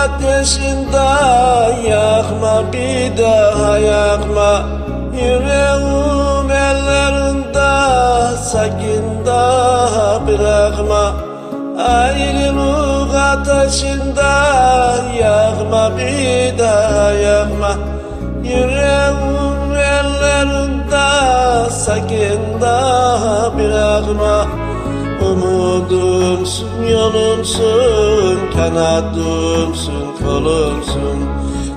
ateşinde yakma, bir daha yakma. Yüreğim ellerinde, sakin daha bırakma. Ayrılık ateşinde yakma, bir daha yakma. Yüreğim ellerinde, sakin daha bırakma. Umudumsun, yolumsun, kanadımsın, kolumsun.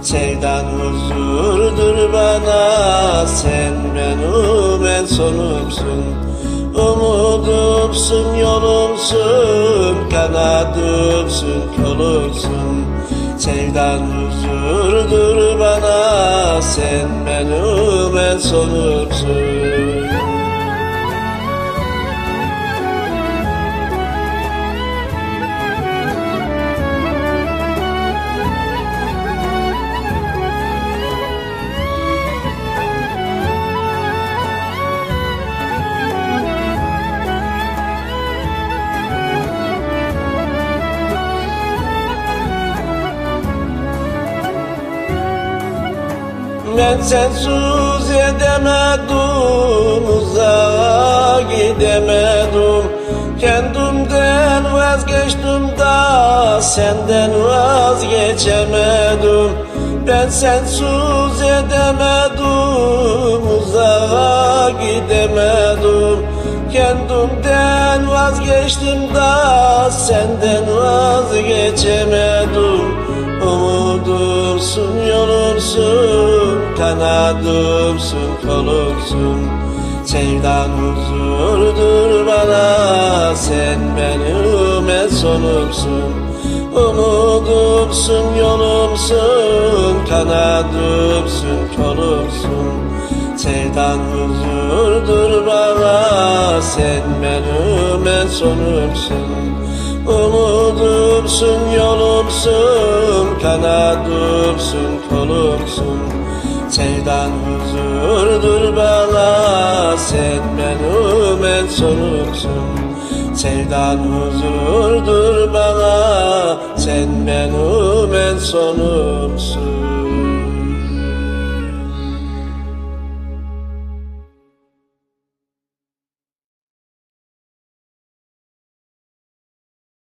Sevdan huzurdur bana, sen benim en sonumsun. Umudumsun, yolumsun, kanadımsın, kolumsun. Sevdan huzurdur bana, sen benim en sonumsun. Ben sensiz edemedim, uzağa gidemedim. Kendimden vazgeçtim da senden vazgeçemedim. Ben sensiz edemedim, uzağa gidemedim. Kendimden vazgeçtim da senden vazgeçemedim. Umudumsun, yolumsun, kanadımsın, kolumsun. Sevdan huzurdur bana, sen benim en sonumsun. Umudumsun, yolumsun, kanadımsın, kolumsun. Sevdan huzurdur bana, sen benim en sonumsun. Umudumsun, yolumsun, kanadımsın, kolumsun. Sevdan huzurdur bana, sen benim en sonumsun. Sevdan huzurdur bana, sen benim en sonum.